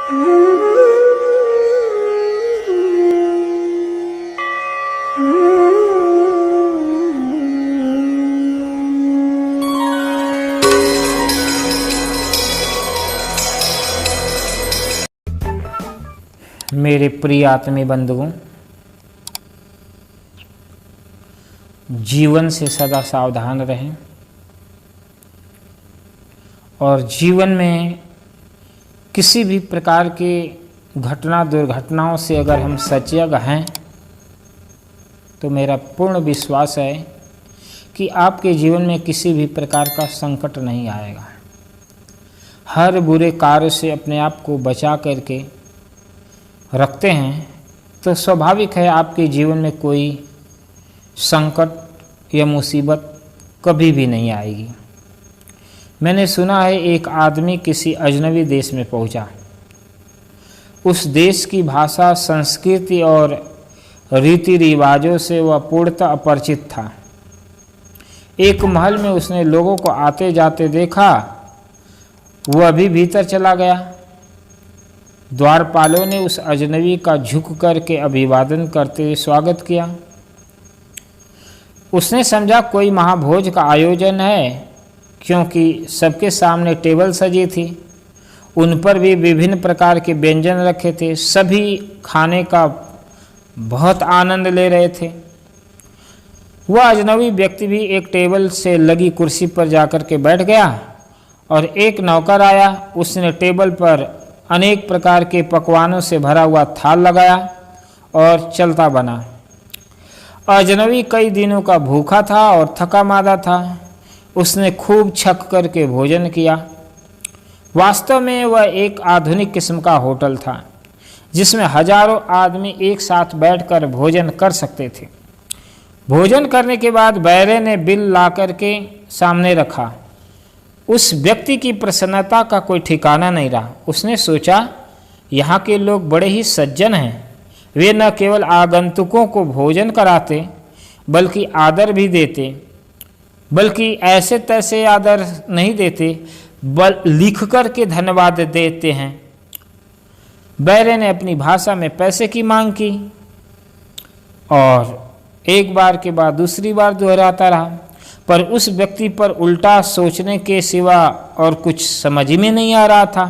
मेरे प्रिय आत्मी बंधुओं, जीवन से सदा सावधान रहें और जीवन में किसी भी प्रकार के घटना दुर्घटनाओं से अगर हम सजग हैं तो मेरा पूर्ण विश्वास है कि आपके जीवन में किसी भी प्रकार का संकट नहीं आएगा। हर बुरे कार्य से अपने आप को बचा करके रखते हैं तो स्वाभाविक है आपके जीवन में कोई संकट या मुसीबत कभी भी नहीं आएगी। मैंने सुना है एक आदमी किसी अजनबी देश में पहुंचा। उस देश की भाषा, संस्कृति और रीति रिवाजों से वह पूर्णतः अपरिचित था। एक महल में उसने लोगों को आते जाते देखा। वह भी भीतर चला गया। द्वारपालों ने उस अजनबी का झुक कर के अभिवादन करते हुए स्वागत किया। उसने समझा कोई महाभोज का आयोजन है, क्योंकि सबके सामने टेबल सजी थी। उन पर भी विभिन्न प्रकार के व्यंजन रखे थे। सभी खाने का बहुत आनंद ले रहे थे। वह अजनबी व्यक्ति भी एक टेबल से लगी कुर्सी पर जाकर के बैठ गया और एक नौकर आया। उसने टेबल पर अनेक प्रकार के पकवानों से भरा हुआ थाल लगाया और चलता बना। अजनबी कई दिनों का भूखा था और थका मादा था। उसने खूब छक करके भोजन किया। वास्तव में वह एक आधुनिक किस्म का होटल था जिसमें हजारों आदमी एक साथ बैठकर भोजन कर सकते थे। भोजन करने के बाद बैरे ने बिल ला करके सामने रखा। उस व्यक्ति की प्रसन्नता का कोई ठिकाना नहीं रहा। उसने सोचा, यहाँ के लोग बड़े ही सज्जन हैं। वे न केवल आगंतुकों को भोजन कराते बल्कि आदर भी देते, बल्कि ऐसे तैसे आदर नहीं देते, लिख कर के धन्यवाद देते हैं। बैरे ने अपनी भाषा में पैसे की मांग की और एक बार के बाद दूसरी बार दोहराता रहा, पर उस व्यक्ति पर उल्टा सोचने के सिवा और कुछ समझ में नहीं आ रहा था।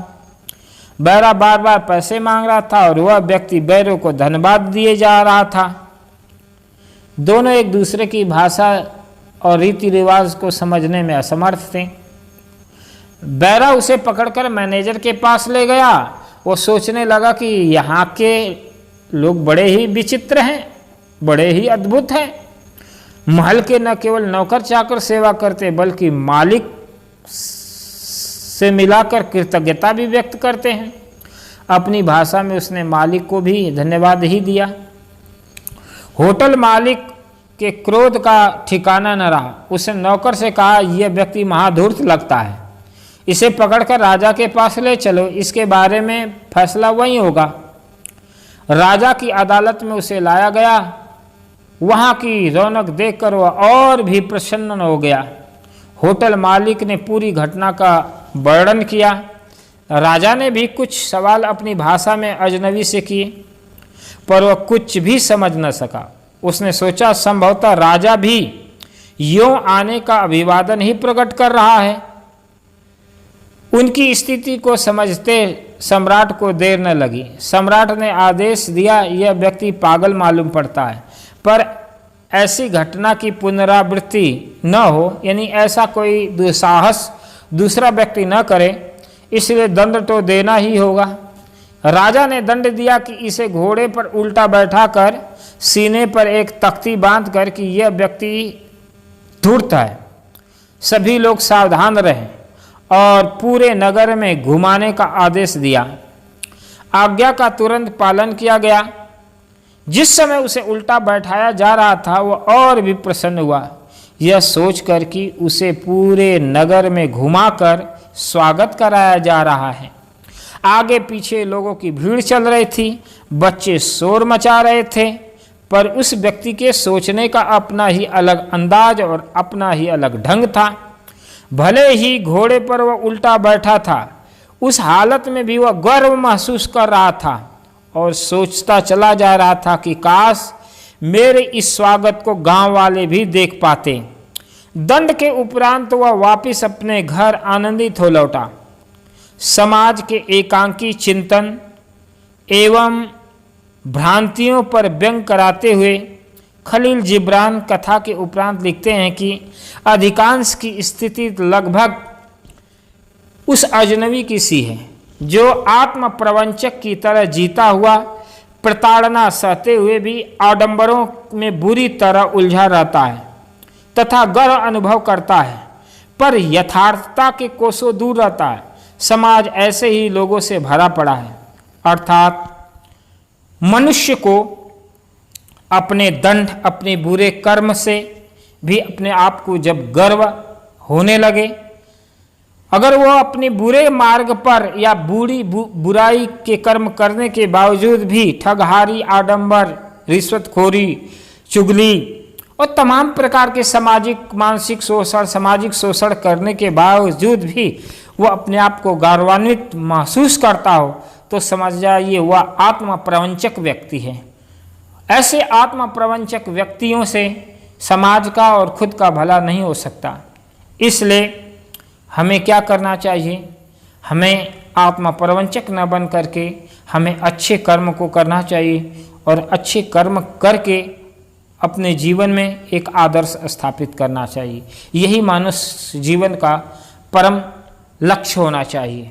बैरा बार बार पैसे मांग रहा था और वह व्यक्ति बैरों को धन्यवाद दिए जा रहा था। दोनों एक दूसरे की भाषा और रीति रिवाज को समझने में असमर्थ थे। बैरा उसे पकड़कर मैनेजर के पास ले गया। वो सोचने लगा कि यहाँ के लोग बड़े ही विचित्र हैं, बड़े ही अद्भुत हैं। महल के न केवल नौकर चाकर सेवा करते बल्कि मालिक से मिलाकर कृतज्ञता भी व्यक्त करते हैं। अपनी भाषा में उसने मालिक को भी धन्यवाद ही दिया। होटल मालिक के क्रोध का ठिकाना न रहा। उसने नौकर से कहा, यह व्यक्ति महाधूर्त लगता है, इसे पकड़कर राजा के पास ले चलो, इसके बारे में फैसला वहीं होगा। राजा की अदालत में उसे लाया गया। वहाँ की रौनक देखकर वह और भी प्रसन्न हो गया। होटल मालिक ने पूरी घटना का वर्णन किया। राजा ने भी कुछ सवाल अपनी भाषा में अजनबी से किए, पर वह कुछ भी समझ न सका। उसने सोचा, संभवतः राजा भी यों आने का अभिवादन ही प्रकट कर रहा है। उनकी स्थिति को समझते सम्राट को देर न लगी। सम्राट ने आदेश दिया, यह व्यक्ति पागल मालूम पड़ता है, पर ऐसी घटना की पुनरावृत्ति न हो, यानी ऐसा कोई दुस्साहस दूसरा व्यक्ति न करे, इसलिए दंड तो देना ही होगा। राजा ने दंड दिया कि इसे घोड़े पर उल्टा बैठाकर सीने पर एक तख्ती बांधकर कि यह व्यक्ति धूर्त है, सभी लोग सावधान रहें, और पूरे नगर में घुमाने का आदेश दिया। आज्ञा का तुरंत पालन किया गया। जिस समय उसे उल्टा बैठाया जा रहा था वह और भी प्रसन्न हुआ, यह सोचकर कि उसे पूरे नगर में घुमाकर स्वागत कराया जा रहा है। आगे पीछे लोगों की भीड़ चल रही थी, बच्चे शोर मचा रहे थे, पर उस व्यक्ति के सोचने का अपना ही अलग अंदाज और अपना ही अलग ढंग था। भले ही घोड़े पर वह उल्टा बैठा था, उस हालत में भी वह गर्व महसूस कर रहा था और सोचता चला जा रहा था कि काश मेरे इस स्वागत को गांव वाले भी देख पाते। दंड के उपरांत वह वापस अपने घर आनंदित हो लौटा। समाज के एकांकी चिंतन एवं भ्रांतियों पर व्यंग कराते हुए खलील जिब्रान कथा के उपरांत लिखते हैं कि अधिकांश की स्थिति लगभग उस अजनबी की सी है जो आत्म प्रवंचक की तरह जीता हुआ प्रताड़ना सहते हुए भी आडंबरों में बुरी तरह उलझा रहता है तथा गर्व अनुभव करता है, पर यथार्थता के कोसों दूर रहता है। समाज ऐसे ही लोगों से भरा पड़ा है, अर्थात मनुष्य को अपने दंड, अपने बुरे कर्म से भी अपने आप को जब गर्व होने लगे, अगर वो अपने बुरे मार्ग पर या बुराई के कर्म करने के बावजूद भी ठगहारी, आडंबर, रिश्वतखोरी, चुगली और तमाम प्रकार के सामाजिक मानसिक शोषण, सामाजिक शोषण करने के बावजूद भी वह अपने आप को गौरवान्वित महसूस करता हो, तो समझ जाइए वह आत्म प्रवंचक व्यक्ति है। ऐसे आत्म प्रवंचक व्यक्तियों से समाज का और खुद का भला नहीं हो सकता। इसलिए हमें क्या करना चाहिए? हमें आत्म प्रवंचक न बन करके हमें अच्छे कर्म को करना चाहिए और अच्छे कर्म करके अपने जीवन में एक आदर्श स्थापित करना चाहिए। यही मानव जीवन का परम लक्ष्य होना चाहिए।